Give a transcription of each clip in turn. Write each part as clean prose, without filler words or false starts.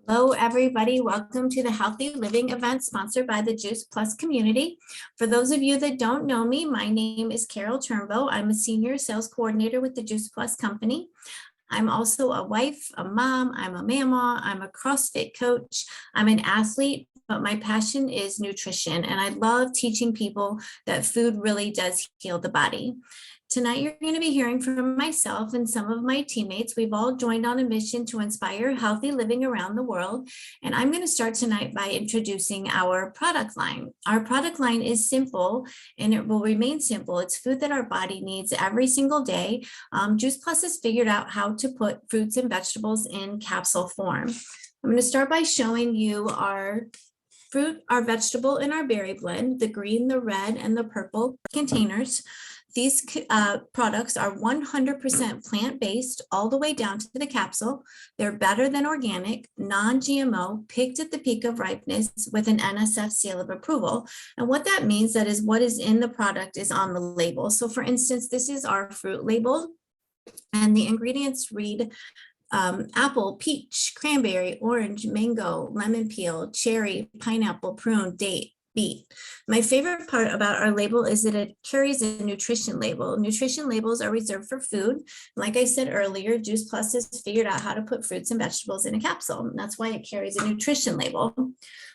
Hello, everybody. Welcome to the Healthy Living event sponsored by the Juice Plus community. For those of you that don't know me, my name is Carol Turnbow. I'm a senior sales coordinator with the Juice Plus company. I'm also a wife, a mom, I'm a mama, I'm a CrossFit coach, I'm an athlete, but my passion is nutrition. And I love teaching people that food really does heal the body. Tonight, you're going to be hearing from myself and some of my teammates. We've all joined on a mission to inspire healthy living around the world. And I'm going to start tonight by introducing our product line. Our product line is simple and it will remain simple. It's food that our body needs every single day. Juice Plus has figured out how to put fruits and vegetables in capsule form. I'm going to start by showing you our fruit, our vegetable, and our berry blend, the green, the red, and the purple containers. These products are 100% plant-based all the way down to the capsule. They're better than organic, non-GMO, picked at the peak of ripeness with an NSF seal of approval. And what that means that is what is in the product is on the label. So for instance, this is our fruit label and the ingredients read apple, peach, cranberry, orange, mango, lemon peel, cherry, pineapple, prune, date, beet. My favorite part about our label is that it carries a nutrition label. Nutrition labels are reserved for food. Like I said earlier, Juice Plus has figured out how to put fruits and vegetables in a capsule. And that's why it carries a nutrition label.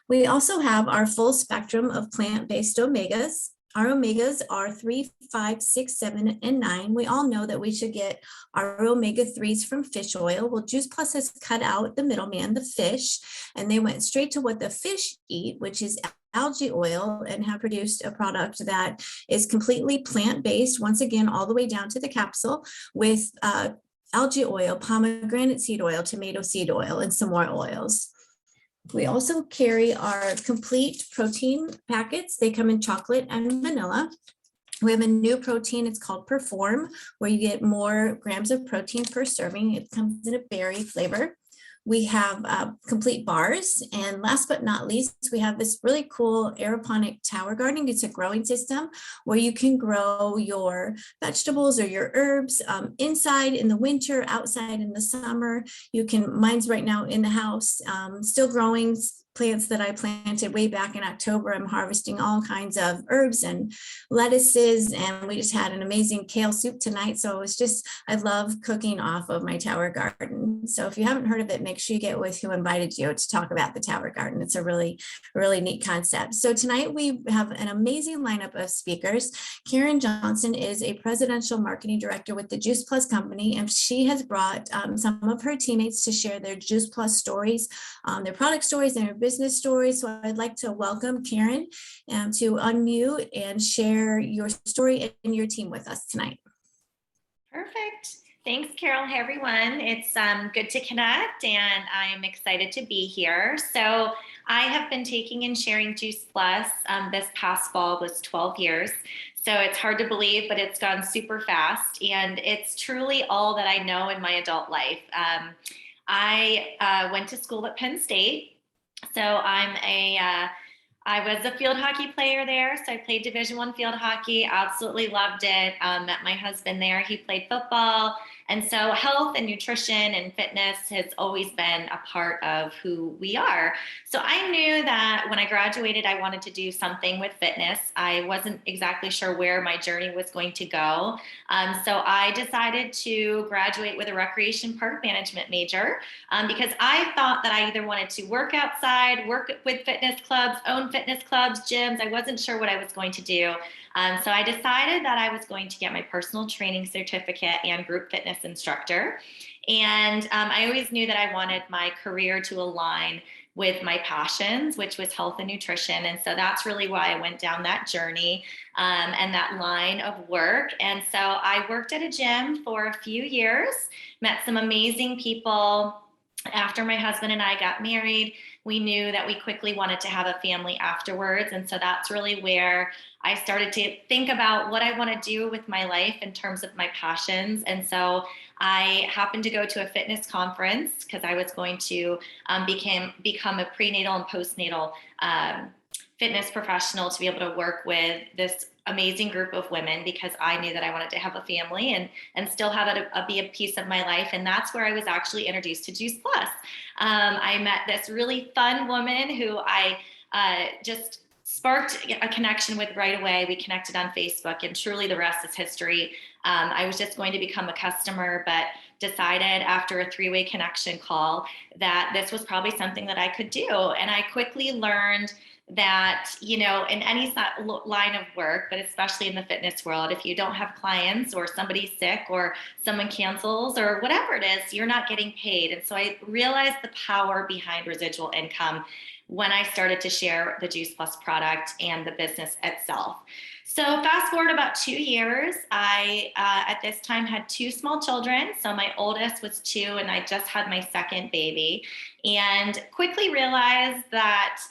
We also have our full spectrum of plant-based omegas. Our omegas are 3, 5, 6, 7, and 9. We all know that we should get our omega-3s from fish oil. Well, Juice Plus has cut out the middleman, the fish, and they went straight to what the fish eat, which is algae oil, and have produced a product that is completely plant-based, once again, all the way down to the capsule with algae oil, pomegranate seed oil, tomato seed oil, and some more oils. We also carry our complete protein packets. They come in chocolate and vanilla. We have a new protein, it's called Perform, where you get more grams of protein per serving. It comes in a berry flavor. We have complete bars. And last but not least, we have this really cool aeroponic tower gardening. It's a growing system where you can grow your vegetables or your herbs inside in the winter, outside in the summer. You can, mine's right now in the house, still growing plants that I planted way back in October. I'm harvesting all kinds of herbs and lettuces, and we just had an amazing kale soup tonight. So it's just, I love cooking off of my tower garden. So if you haven't heard of it, make sure you get with who invited you to talk about the tower garden. It's a really, really neat concept. So tonight we have an amazing lineup of speakers. Karin Johnson is a presidential marketing director with the Juice Plus company, and she has brought some of her teammates to share their Juice Plus stories, their product stories, and their business stories. So I'd like to welcome Karin to unmute and share your story and your team with us tonight. Perfect. Thanks, Carol. Hey, everyone. It's good to connect, and I'm excited to be here. So I have been taking and sharing Juice Plus. This past fall was 12 years. So it's hard to believe, but it's gone super fast, and it's truly all that I know in my adult life. I went to school at Penn State. So I was a field hockey player there. So I played Division I field hockey, absolutely loved it. Met my husband there. He played football. And so health and nutrition and fitness has always been a part of who we are. So I knew that when I graduated, I wanted to do something with fitness. I wasn't exactly sure where my journey was going to go. So I decided to graduate with a recreation park management major because I thought that I either wanted to work outside, work with fitness clubs, own fitness clubs, gyms. I wasn't sure what I was going to do. So I decided that I was going to get my personal training certificate and group fitness instructor. And I always knew that I wanted my career to align with my passions, which was health and nutrition. And so that's really why I went down that journey and that line of work. And so I worked at a gym for a few years, met some amazing people. After my husband and I got married, we knew that we quickly wanted to have a family afterwards. And so that's really where I started to think about what I want to do with my life in terms of my passions. And so I happened to go to a fitness conference because I was going to become a prenatal and postnatal fitness professional to be able to work with this amazing group of women because I knew that I wanted to have a family and still have it be a piece of my life. And that's where I was actually introduced to Juice Plus. I met this really fun woman who I just sparked a connection with right away. We connected on Facebook, and truly the rest is history. I was just going to become a customer, but decided after a 3-way connection call that this was probably something that I could do. And I quickly learned that, in any line of work, but especially in the fitness world, if you don't have clients or somebody's sick or someone cancels or whatever it is, you're not getting paid. And so I realized the power behind residual income when I started to share the Juice Plus product and the business itself. So fast forward about 2 years, I, at this time, had 2 small children. So my oldest was 2, and I just had my second baby, and quickly realized that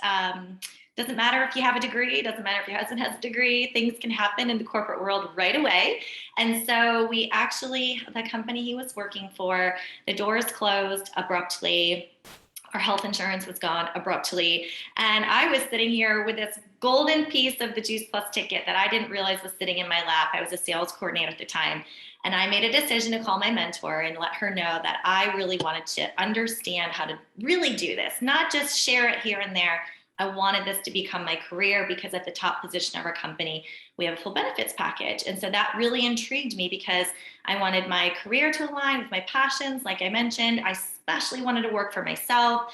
doesn't matter if you have a degree, doesn't matter if your husband has a degree, things can happen in the corporate world right away. And so we actually, the company he was working for, the doors closed abruptly. Our health insurance was gone abruptly. And I was sitting here with this golden piece of the Juice Plus ticket that I didn't realize was sitting in my lap. I was a sales coordinator at the time. And I made a decision to call my mentor and let her know that I really wanted to understand how to really do this, not just share it here and there. I wanted this to become my career because at the top position of our company, we have a full benefits package. And so that really intrigued me because I wanted my career to align with my passions. Like I mentioned, I especially wanted to work for myself.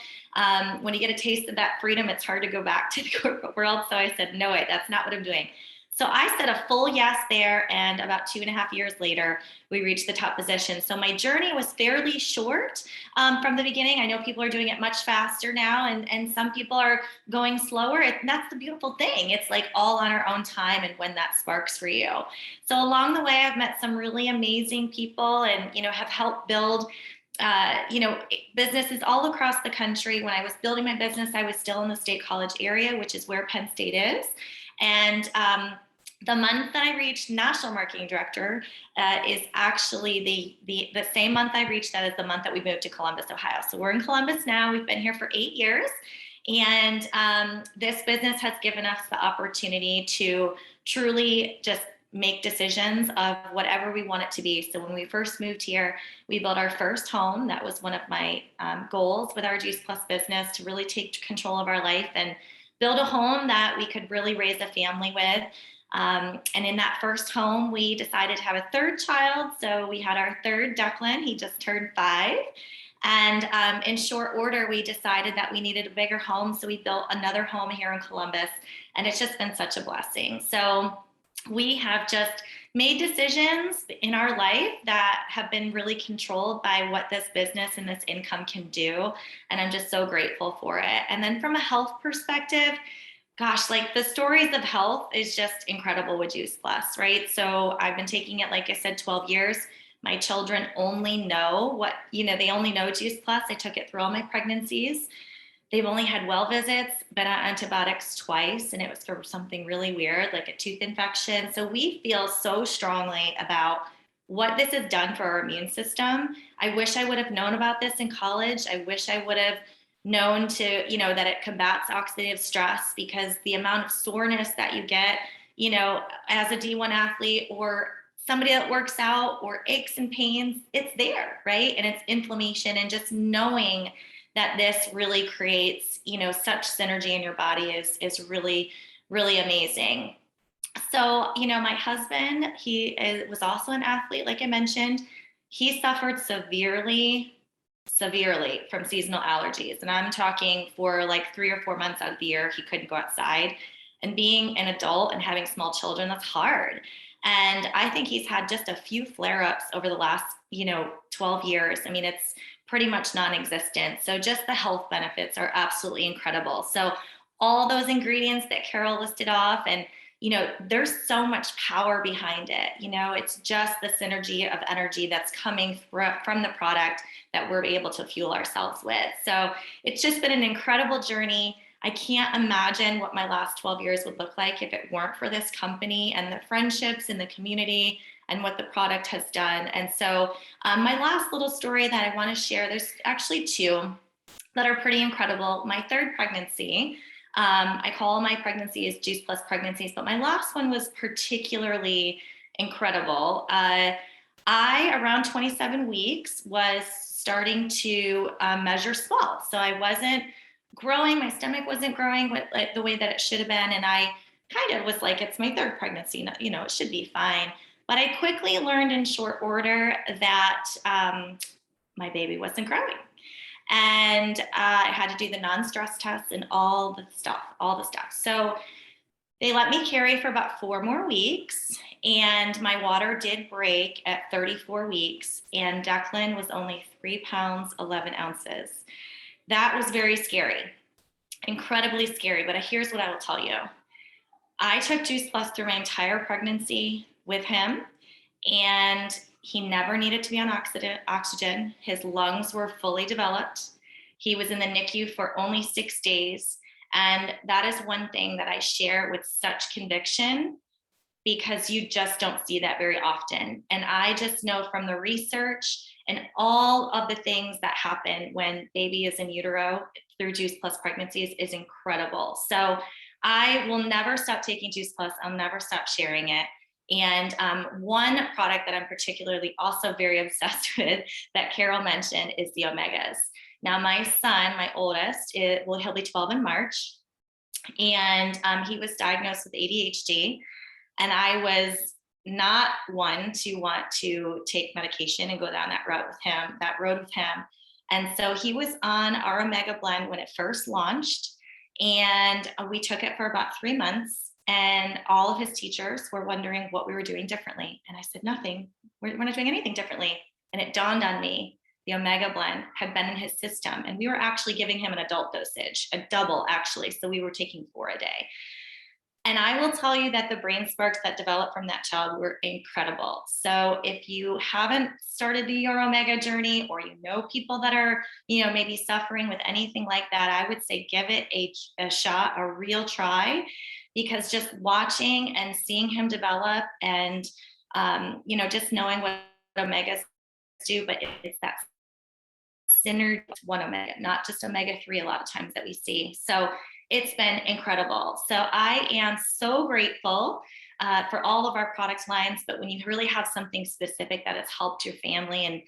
When you get a taste of that freedom, it's hard to go back to the corporate world. So I said, no, wait, that's not what I'm doing. So I said a full yes there. And about 2.5 years later, we reached the top position. So my journey was fairly short from the beginning. I know people are doing it much faster now, and some people are going slower. That's the beautiful thing. It's like all on our own time and when that sparks for you. So along the way, I've met some really amazing people and, have helped build businesses all across the country. When I was building my business, I was still in the State College area, which is where Penn State is. And the month that I reached National Marketing Director is actually the same month I reached that as the month that we moved to Columbus, Ohio. So we're in Columbus now. We've been here for 8 years. And this business has given us the opportunity to truly just make decisions of whatever we want it to be. So when we first moved here, we built our first home. That was one of my goals with our Juice Plus business, to really take control of our life and build a home that we could really raise a family with. And in that first home, we decided to have a third child. So we had our third, Declan. He just turned 5. And in short order, we decided that we needed a bigger home. So we built another home here in Columbus. And it's just been such a blessing. So we have just made decisions in our life that have been really controlled by what this business and this income can do. And I'm just so grateful for it. And then from a health perspective, gosh, like the stories of health is just incredible with Juice Plus, right? So I've been taking it, like I said, 12 years. My children only know they only know Juice Plus. I took it through all my pregnancies. They've only had well visits, been on antibiotics twice, and it was for something really weird, like a tooth infection. So we feel so strongly about what this has done for our immune system. I wish I would have known about this in college. I wish I would have known that it combats oxidative stress, because the amount of soreness that you get, as a D1 athlete or somebody that works out, or aches and pains, it's there, right? And it's inflammation, and just knowing that this really creates, such synergy in your body is really, really amazing. So, my husband, he was also an athlete, like I mentioned. He suffered severely from seasonal allergies. And I'm talking for like 3 or 4 months out of the year, he couldn't go outside. And being an adult and having small children, that's hard. And I think he's had just a few flare-ups over the last, 12 years. I mean, it's pretty much non-existent. So just the health benefits are absolutely incredible. So all those ingredients that Carol listed off, and there's so much power behind it. It's just the synergy of energy that's coming from the product that we're able to fuel ourselves with. So it's just been an incredible journey. I can't imagine what my last 12 years would look like if it weren't for this company and the friendships and the community and what the product has done. And so my last little story that I want to share, there's actually 2 that are pretty incredible. My third pregnancy, I call my pregnancies Juice Plus pregnancies, but my last one was particularly incredible. Around 27 weeks, was starting to measure swell. So I wasn't growing, my stomach wasn't growing like the way that it should have been. And I kind of was like, it's my third pregnancy, it should be fine. But I quickly learned in short order that my baby wasn't growing. And I had to do the non-stress tests and all the stuff. So they let me carry for about 4 more weeks, and my water did break at 34 weeks, and Declan was only 3 pounds, 11 ounces. That was very scary, incredibly scary, but here's what I will tell you. I took Juice Plus through my entire pregnancy with him, and he never needed to be on oxygen. His lungs were fully developed. He was in the NICU for only 6 days. And that is one thing that I share with such conviction, because you just don't see that very often. And I just know from the research and all of the things that happen when baby is in utero through Juice Plus pregnancies is incredible. So I will never stop taking Juice Plus. I'll never stop sharing it. And one product that I'm particularly also very obsessed with that Carol mentioned is the omegas. Now, my son, my oldest, he'll be 12 in March, and he was diagnosed with ADHD. And I was not one to want to take medication and go down that road with him. And so he was on our Omega blend when it first launched, and we took it for about 3 months. And all of his teachers were wondering what we were doing differently. And I said, nothing, we're not doing anything differently. And it dawned on me, the Omega blend had been in his system, and we were actually giving him an adult dosage, a double actually. So we were taking 4 a day. And I will tell you that the brain sparks that developed from that child were incredible. So if you haven't started your Omega journey, or people that are, maybe suffering with anything like that, I would say give it a shot, a real try, because just watching and seeing him develop and, just knowing what omegas do, but it's that synergy, one omega, not just omega-3 a lot of times that we see. So it's been incredible. So I am so grateful for all of our product lines, but when you really have something specific that has helped your family and,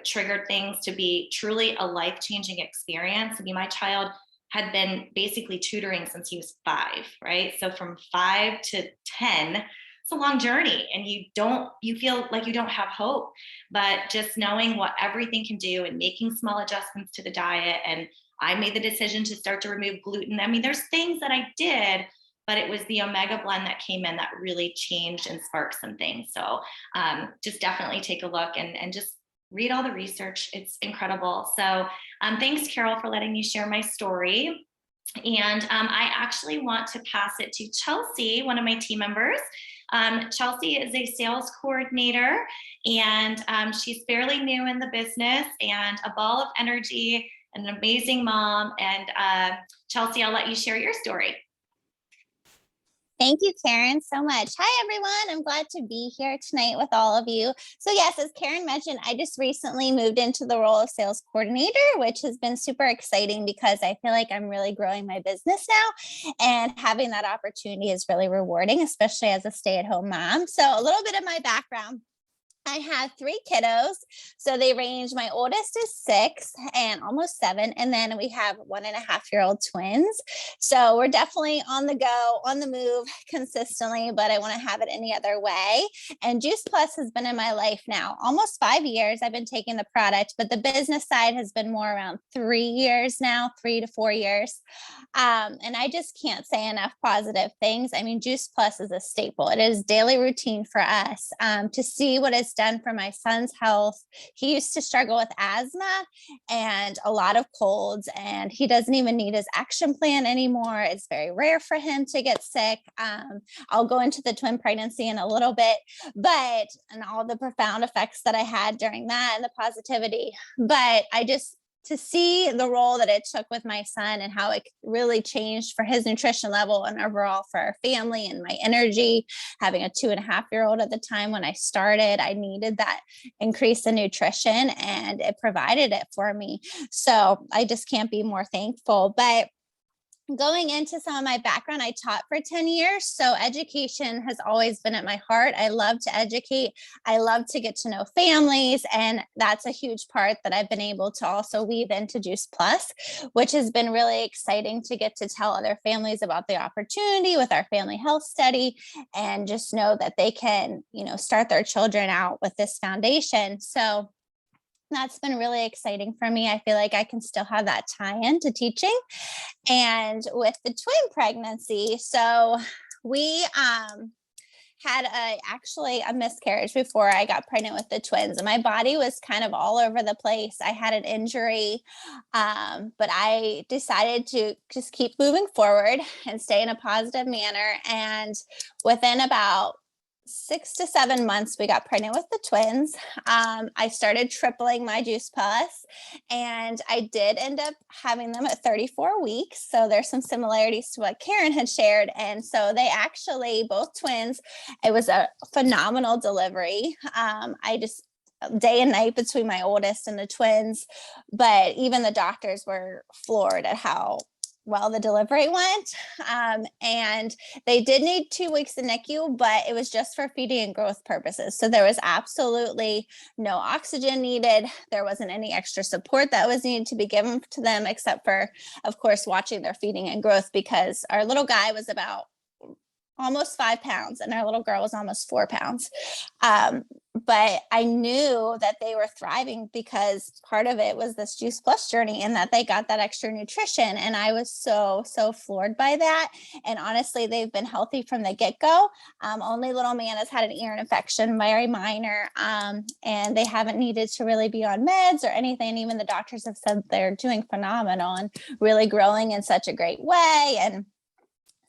triggered things to be truly a life-changing experience. I mean, my child had been basically tutoring since he was 5, right? So from 5 to 10, it's a long journey, and you feel like you don't have hope, but just knowing what everything can do and making small adjustments to the diet. And I made the decision to start to remove gluten. I mean, there's things that I did, but it was the Omega blend that came in that really changed and sparked some things. So just definitely take a look and just read all the research. It's incredible. So thanks, Carol, for letting me share my story. And I actually want to pass it to Chelsea, one of my team members. Chelsea is a sales coordinator, and she's fairly new in the business and a ball of energy, an amazing mom. And Chelsea, I'll let you share your story. Thank you, Karin, so much. Hi, everyone. I'm glad to be here tonight with all of you. So yes, as Karin mentioned, I just recently moved into the role of sales coordinator, which has been super exciting because I feel like I'm really growing my business now, and having that opportunity is really rewarding, especially as a stay-at-home mom. So a little bit of my background. I have 3 kiddos. So they range, my oldest is 6 and almost 7. And then we have 1.5-year-old twins. So we're definitely on the go, on the move consistently, but I want to have it any other way. And Juice Plus has been in my life now almost 5 years. I've been taking the product, but the business side has been more around 3 years now, 3 to 4 years. And I just can't say enough positive things. I mean, Juice Plus is a staple. It is daily routine for us. To see what it's done for my son's health. He used to struggle with asthma and a lot of colds, and he doesn't even need his action plan anymore. It's very rare for him to get sick. I'll go into the twin pregnancy in a little bit, and all the profound effects that I had during that and the positivity. But to see the role that it took with my son and how it really changed for his nutrition level and overall for our family and my energy, having a 2.5-year-old at the time when I started, I needed that increase in nutrition, and it provided it for me. So I just can't be more thankful. But going into some of my background, I taught for 10 years. So education has always been at my heart. I love to educate. I love to get to know families. And that's a huge part that I've been able to also weave into Juice Plus, which has been really exciting to get to tell other families about the opportunity with our family health study and just know that they can, start their children out with this foundation. So that's been really exciting for me. I feel like I can still have that tie-in to teaching. And with the twin pregnancy, so we had actually a miscarriage before I got pregnant with the twins, and my body was kind of all over the place. I had an injury, but I decided to just keep moving forward and stay in a positive manner. And within about 6 to 7 months, we got pregnant with the twins. I started tripling my Juice Plus, and I did end up having them at 34 weeks. So there's some similarities to what Karin had shared. And so they actually, both twins, it was a phenomenal delivery. I just day and night between my oldest and the twins, but even the doctors were floored at how well the delivery went. And they did need 2 weeks in NICU, but it was just for feeding and growth purposes. So there was absolutely no oxygen needed. There wasn't any extra support that was needed to be given to them, except for, of course, watching their feeding and growth, because our little guy was about almost 5 pounds and our little girl was almost 4 pounds. But I knew that they were thriving because part of it was this Juice Plus journey and that they got that extra nutrition. And I was so floored by that. And honestly, they've been healthy from the get-go. Only little man has had an ear infection, very minor. And they haven't needed to really be on meds or anything. Even the doctors have said they're doing phenomenal and really growing in such a great way. And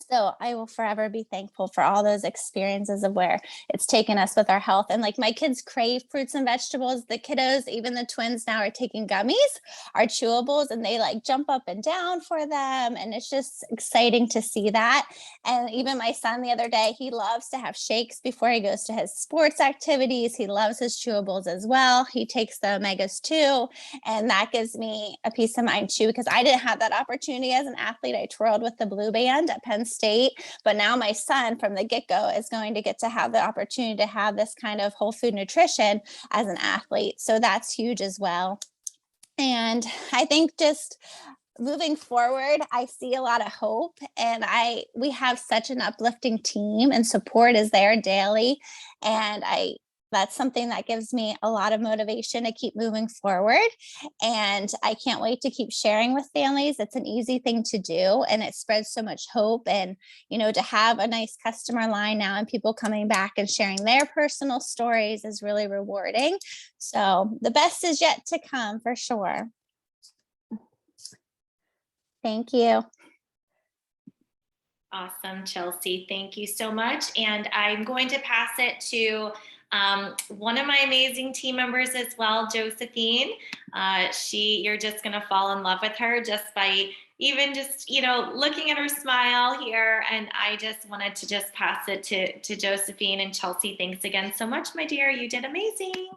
so I will forever be thankful for all those experiences of where it's taken us with our health. And like my kids crave fruits and vegetables, the kiddos, even the twins now are taking gummies, are chewables, and they like jump up and down for them. And it's just exciting to see that. And even my son the other day, he loves to have shakes before he goes to his sports activities. He loves his chewables as well. He takes the omegas too. And that gives me a peace of mind too, because I didn't have that opportunity as an athlete. I twirled with the blue band at Penn State. But now my son from the get-go is going to get to have the opportunity to have this kind of whole food nutrition as an athlete. So that's huge as well. And I think just moving forward, I see a lot of hope, and we have such an uplifting team, and support is there daily. And that's something that gives me a lot of motivation to keep moving forward. And I can't wait to keep sharing with families. It's an easy thing to do, and it spreads so much hope. And, to have a nice customer line now and people coming back and sharing their personal stories is really rewarding. So the best is yet to come for sure. Thank you. Awesome, Chelsea. Thank you so much. And I'm going to pass it to one of my amazing team members as well, Josephine. You're just going to fall in love with her just by even just, looking at her smile here. And I just wanted to just pass it to Josephine. And Chelsea, thanks again so much, my dear. You did amazing.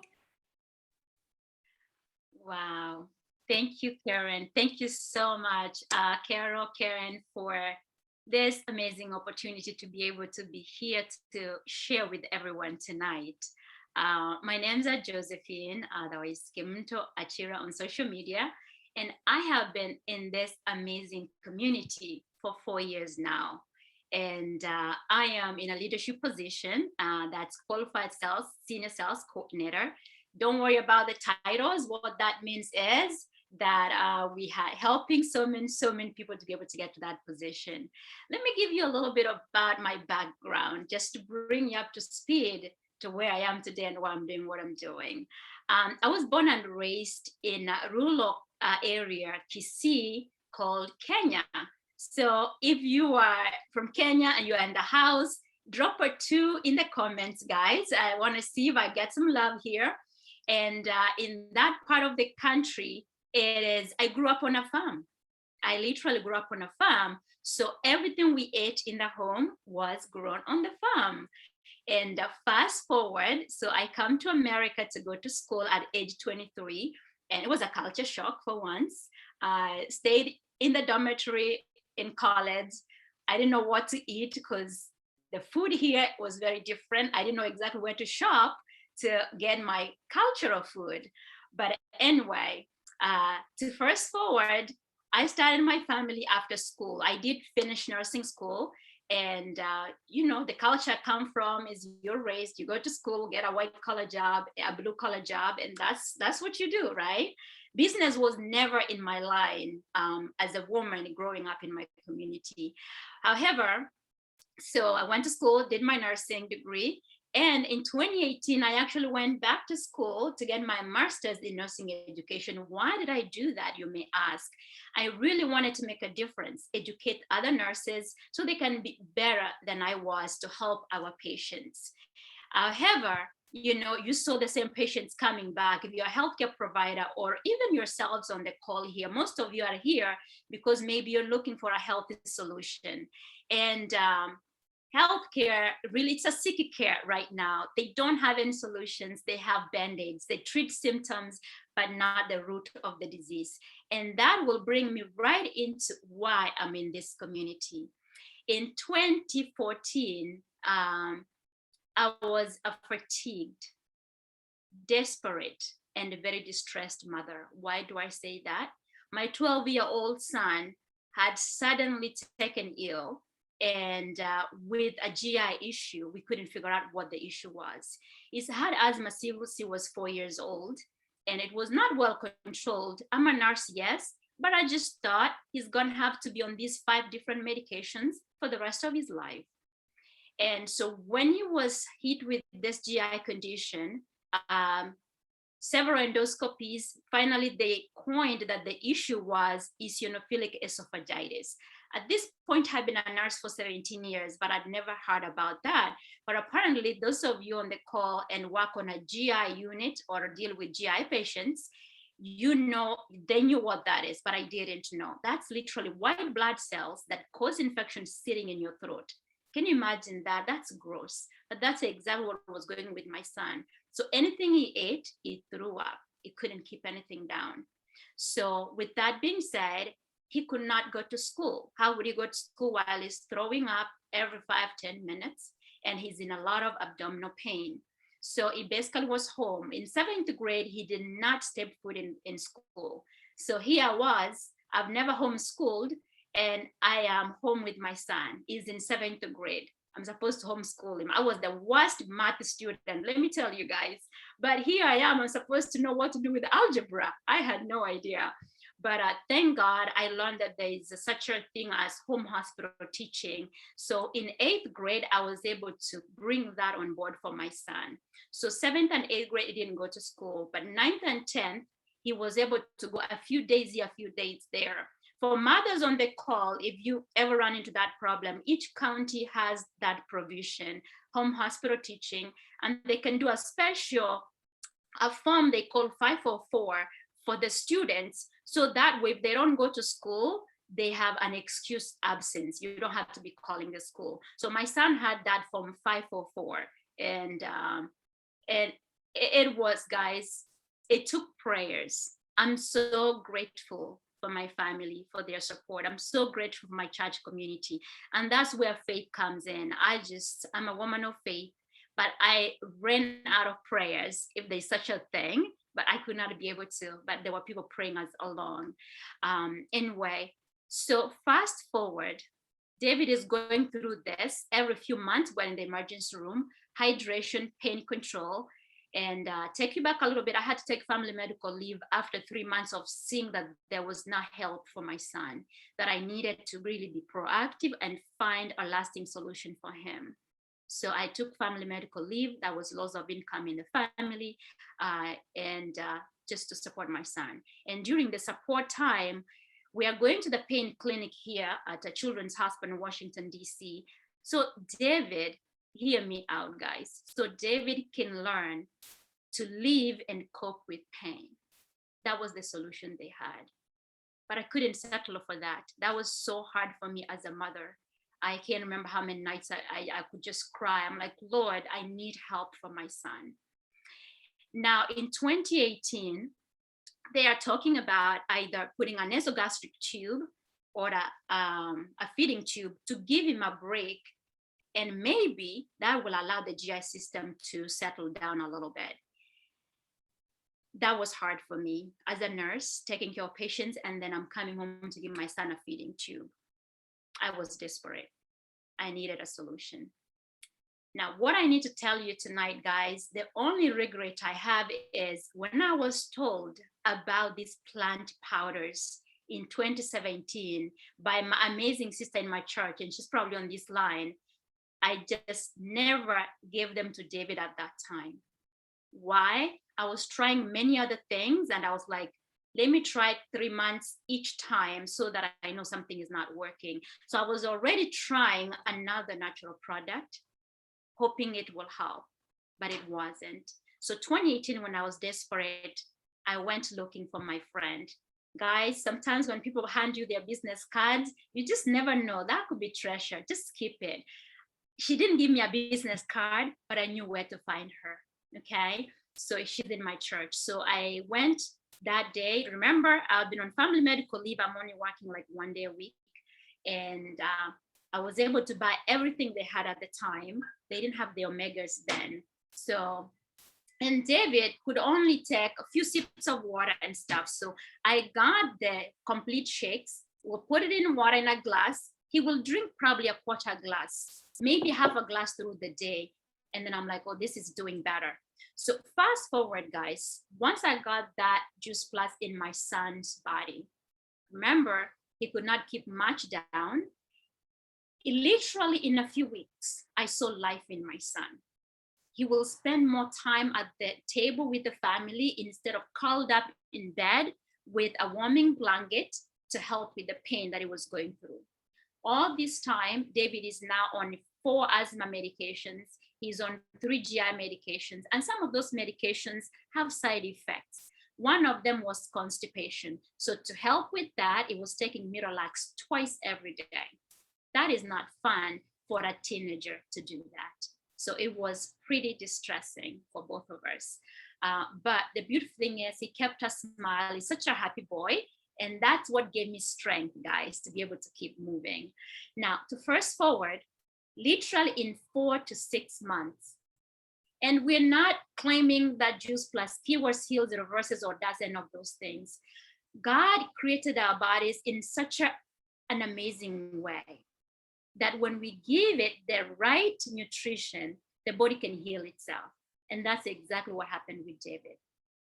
Wow. Thank you, Karin. Thank you so much, Karin, for this amazing opportunity to be able to be here to share with everyone tonight. My name's Josephine, otherwise Kimto Achira on social media, and I have been in this amazing community for 4 years now. And I am in a leadership position that's qualified senior sales coordinator. Don't worry about the titles. What that means is that we are helping so many people to be able to get to that position. Let me give you a little bit about my background, just to bring you up to speed to where I am today and why I'm doing what I'm doing. I was born and raised in a rural area, Kisii, called Kenya. So if you are from Kenya and you're in the house, drop a 2 in the comments, guys. I want to see if I get some love here. And in that part of the country, I grew up on a farm. I literally grew up on a farm. So everything we ate in the home was grown on the farm. And fast forward, so I come to America to go to school at age 23. And it was a culture shock for once. I stayed in the dormitory in college. I didn't know what to eat because the food here was very different. I didn't know exactly where to shop to get my cultural food. But anyway, to first forward, I started my family after school. I did finish nursing school. And the culture I come from is you're raised, you go to school, get a white collar job, a blue collar job, and that's what you do, right? Business was never in my line as a woman growing up in my community. However, so I went to school, did my nursing degree, and in 2018, I actually went back to school to get my master's in nursing education. Why did I do that, you may ask? I really wanted to make a difference, educate other nurses so they can be better than I was to help our patients. However, you saw the same patients coming back. If you're a healthcare provider or even yourselves on the call here, most of you are here because maybe you're looking for a healthy solution. And healthcare, really, it's a sick care right now. They don't have any solutions. They have band-aids. They treat symptoms, but not the root of the disease. And that will bring me right into why I'm in this community. In 2014, I was a fatigued, desperate, and a very distressed mother. Why do I say that? My 12-year-old son had suddenly taken ill, and with a GI issue. We couldn't figure out what the issue was. He's had asthma since he was 4 years old, and it was not well controlled. I'm a nurse, yes, but I just thought he's gonna have to be on these 5 different medications for the rest of his life. And so when he was hit with this GI condition, several endoscopies, finally they coined that the issue was eosinophilic esophagitis. At this point, I've been a nurse for 17 years, but I'd never heard about that. But apparently, those of you on the call and work on a GI unit or deal with GI patients, they knew what that is, but I didn't know. That's literally white blood cells that cause infection sitting in your throat. Can you imagine that? That's gross, but that's exactly what was going on with my son. So anything he ate, he threw up. He couldn't keep anything down. So with that being said, he could not go to school. How would he go to school while he's throwing up every 5-10 minutes and he's in a lot of abdominal pain? So he basically was home. In 7th grade, he did not step foot in school. So here I was, I've never homeschooled, and I am home with my son. He's in 7th grade. I'm supposed to homeschool him. I was the worst math student, let me tell you guys. But here I am, I'm supposed to know what to do with algebra. I had no idea. But thank God I learned that there is such a thing as home hospital teaching. So in 8th grade, I was able to bring that on board for my son. So 7th and 8th grade, he didn't go to school, but 9th and 10th, he was able to go a few days here, a few days there. For mothers on the call, if you ever run into that problem, each county has that provision, home hospital teaching, and they can do a form they call 504 for the students. So that way, if they don't go to school, they have an excuse absence. You don't have to be calling the school. So my son had that form 504, and it was, guys, it took prayers. I'm so grateful for my family, for their support. I'm so grateful for my church community. And that's where faith comes in. I'm a woman of faith, but I ran out of prayers, if there's such a thing, but I could not be able to, but there were people praying us along. Anyway, so fast forward, David is going through this every few months. We're in the emergency room, hydration, pain control. And take you back a little bit, I had to take family medical leave after 3 months of seeing that there was not help for my son, that I needed to really be proactive and find a lasting solution for him. So I took family medical leave. That was loss of income in the family, and just to support my son. And during the support time, we are going to the pain clinic here at a children's hospital in Washington, D.C. So David, hear me out, guys. So David can learn to live and cope with pain. That was the solution they had. But I couldn't settle for that. That was so hard for me as a mother. I can't remember how many nights I could just cry. I'm like, Lord, I need help for my son. Now in 2018, they are talking about either putting a nasogastric tube order a feeding tube to give him a break. And maybe that will allow the GI system to settle down a little bit. That was hard for me as a nurse, taking care of patients, and then I'm coming home to give my son a feeding tube. I was desperate. I needed a solution. Now, what I need to tell you tonight, guys, the only regret I have is when I was told about these plant powders in 2017 by my amazing sister in my church, and she's probably on this line, I just never gave them to David at that time. Why? I was trying many other things, and I was like, let me try 3 months each time so that I know something is not working. So I was already trying another natural product, hoping it will help, but it wasn't. So 2018, when I was desperate, I went looking for my friend. Guys, sometimes when people hand you their business cards, you just never know. That could be treasure. Just keep it. She didn't give me a business card, but I knew where to find her. Okay, so she's in my church. So I went that day. Remember, I've been on family medical leave. I'm only working like 1 day a week. And I was able to buy everything they had at the time. They didn't have the omegas then. So, and David could only take a few sips of water and stuff. So I got the complete shakes. We'll put it in water in a glass. He will drink probably a quarter glass, maybe half a glass through the day. And then I'm like, oh, this is doing better. So fast forward, guys, once I got that Juice Plus in my son's body, remember, he could not keep much down. Literally in a few weeks, I saw life in my son. He will spend more time at the table with the family instead of curled up in bed with a warming blanket to help with the pain that he was going through. All this time, David is now on 4 asthma medications. He's on 3 GI medications, and some of those medications have side effects. One of them was constipation. So to help with that, it was taking Miralax twice every day. That is not fun for a teenager to do that. So it was pretty distressing for both of us. But the beautiful thing is he kept a smile. He's such a happy boy. And that's what gave me strength, guys, to be able to keep moving. Now, to fast forward, literally in 4 to 6 months. And we're not claiming that Juice Plus cures, heals, reverses, or does any of those things. God created our bodies in such an amazing way that when we give it the right nutrition, the body can heal itself. And that's exactly what happened with David.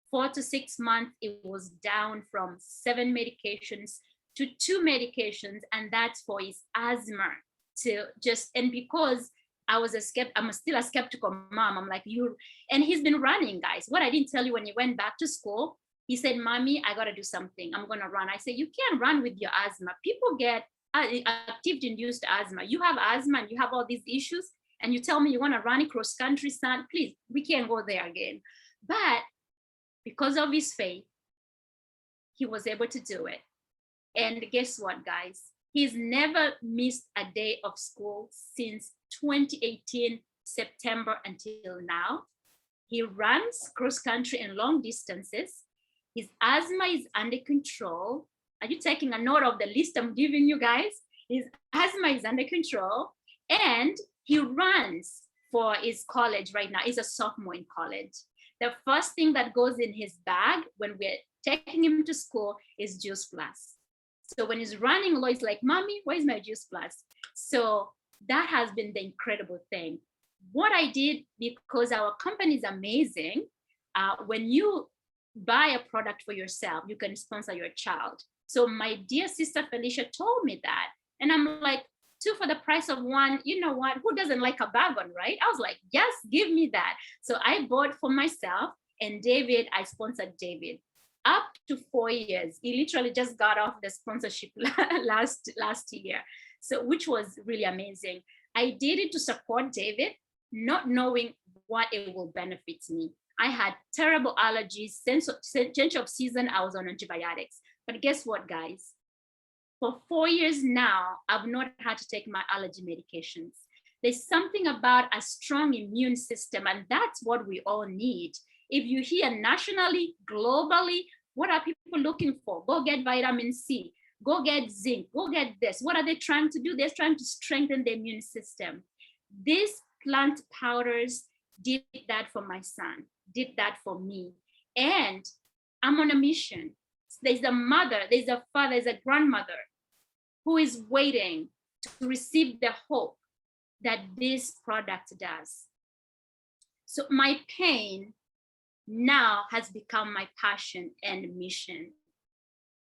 4 to 6 months, it was down from 7 medications to 2 medications, and that's for his asthma. And because I'm still a skeptical mom. I'm like, and he's been running, guys. What I didn't tell you, when he went back to school, he said, Mommy, I gotta do something. I'm gonna run. I said, you can't run with your asthma. People get activity-induced asthma. You have asthma and you have all these issues, and you tell me you wanna run cross country, son, please, we can't go there again. But because of his faith, he was able to do it. And guess what, guys? He's never missed a day of school since 2018, September until now. He runs cross country and long distances. His asthma is under control. Are you taking a note of the list I'm giving you, guys? His asthma is under control, and he runs for his college right now. He's a sophomore in college. The first thing that goes in his bag when we're taking him to school is Juice Plus. So when he's running low, he's like, Mommy, where's my Juice Plus? So that has been the incredible thing. What I did, because our company is amazing, when you buy a product for yourself, you can sponsor your child. So my dear sister Felicia told me that. And I'm like, 2 for the price of 1, you know what? Who doesn't like a bargain, right? I was like, yes, give me that. So I bought for myself, and David, I sponsored David up to 4 years. He literally just got off the sponsorship last year. So, which was really amazing. I did it to support David, not knowing what it will benefit me. I had terrible allergies. Change of season, I was on antibiotics. But guess what, guys? For 4 years now, I've not had to take my allergy medications. There's something about a strong immune system, and that's what we all need. If you hear nationally, globally, what are people looking for? Go get vitamin C. Go get zinc, go get this. What are they trying to do? They're trying to strengthen the immune system. These plant powders did that for my son, did that for me. And I'm on a mission. There's a mother, there's a father, there's a grandmother who is waiting to receive the hope that this product does. So my pain now has become my passion and mission.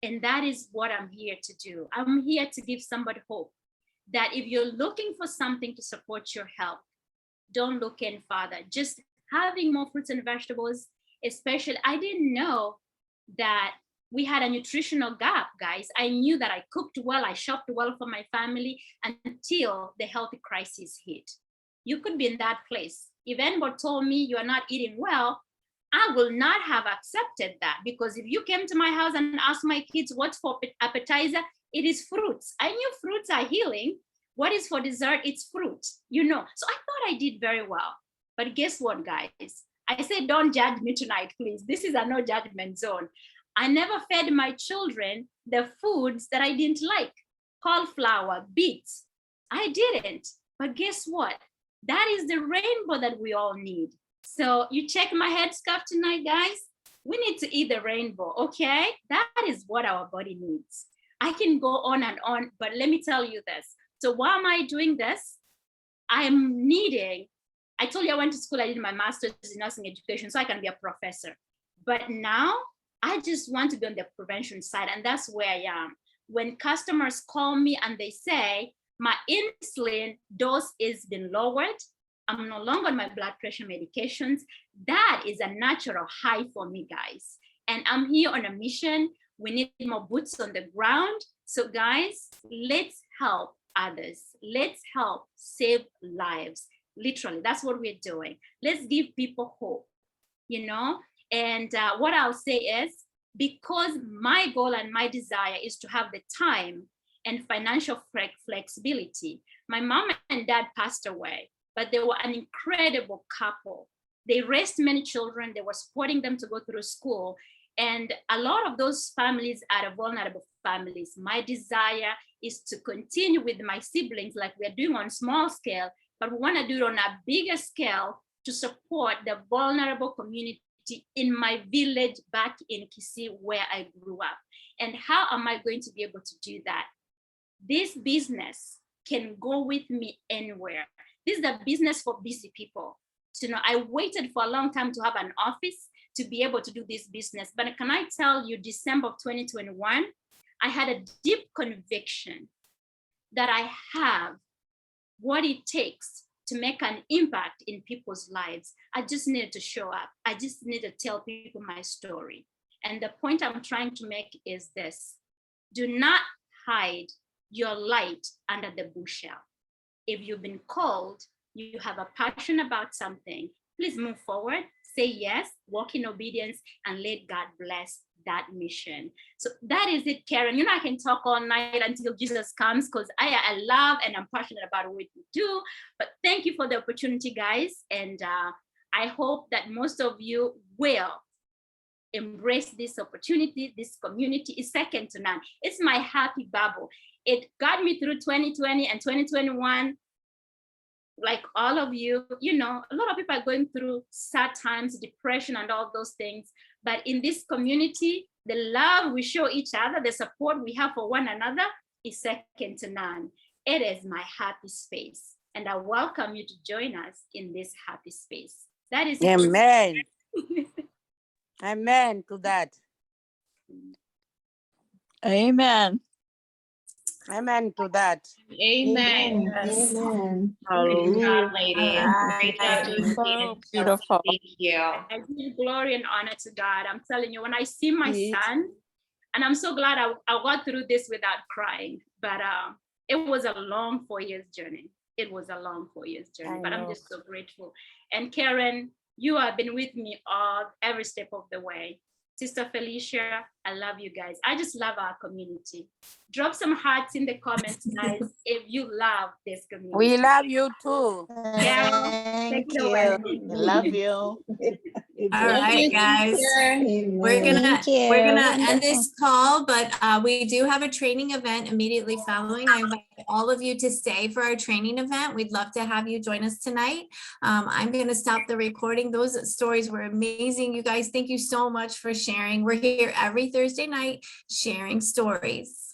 And that is what I'm here to do. I'm here to give somebody hope that if you're looking for something to support your health, don't look any further. Just having more fruits and vegetables, especially, I didn't know that we had a nutritional gap, guys. I knew that I cooked well, I shopped well for my family until the health crisis hit. You could be in that place. If anybody told me you are not eating well, I will not have accepted that, because if you came to my house and asked my kids what's for appetizer, it is fruits. I knew fruits are healing. What is for dessert? It's fruit, you know. So I thought I did very well. But guess what, guys? I said, don't judge me tonight, please. This is a no judgment zone. I never fed my children the foods that I didn't like. Cauliflower, beets. I didn't. But guess what? That is the rainbow that we all need. So you check my headscarf tonight, guys. We need to eat the rainbow, okay? That is what our body needs. I can go on and on, but let me tell you this. So why am I doing this? I'm needing, I told you I went to school, I did my master's in nursing education so I can be a professor. But now I just want to be on the prevention side, and that's where I am. When customers call me and they say, my insulin dose is been lowered, I'm no longer on my blood pressure medications, that is a natural high for me, guys. And I'm here on a mission. We need more boots on the ground. So guys, let's help others. Let's help save lives. Literally, that's what we're doing. Let's give people hope, you know? And what I'll say is, because my goal and my desire is to have the time and financial flexibility. My mom and dad passed away, but they were an incredible couple. They raised many children. They were supporting them to go through school. And a lot of those families are vulnerable families. My desire is to continue with my siblings like we're doing on small scale, but we want to do it on a bigger scale to support the vulnerable community in my village back in Kisii where I grew up. And how am I going to be able to do that? This business can go with me anywhere. This is a business for busy people. So, you know, I waited for a long time to have an office to be able to do this business. But can I tell you, December of 2021, I had a deep conviction that I have what it takes to make an impact in people's lives. I just needed to show up. I just need to tell people my story. And the point I'm trying to make is this: do not hide your light under the bushel. If you've been called, you have a passion about something, please move forward, say yes, walk in obedience, and let God bless that mission. So that is it, Karen. You know, I can talk all night until Jesus comes, because I love and I'm passionate about what we do. But thank you for the opportunity, guys. And I hope that most of you will embrace this opportunity. This community is second to none. It's my happy bubble. It got me through 2020 and 2021. Like all of you, you know, a lot of people are going through sad times, depression and all those things. But in this community, the love we show each other, the support we have for one another is second to none. It is my happy space. And I welcome you to join us in this happy space. That is it. Amen. Amen to that. Amen. Amen to that. Amen. Yes. Great Hallelujah. job, ladies. Great job, Josephine. So beautiful. Thank you. I give glory and honor to God. I'm telling you, when I see my Yes. son, and I'm so glad I got through this without crying, but it was a long 4 years journey. It was a long 4 years journey, but I'm know. just so grateful. And Karen, you have been with me every step of the way. Sister Felicia, I love you guys. I just love our community. Drop some hearts in the comments, guys, if you love this community. We love you too. Carol, Thank take it away. you. Love you. All right, guys. We're Thank you. gonna end this call, but we do have a training event immediately following. I invite all of you to stay for our training event. We'd love to have you join us tonight. I'm gonna stop the recording. Those stories were amazing. You guys, thank you so much for sharing. We're here every Thursday night sharing stories.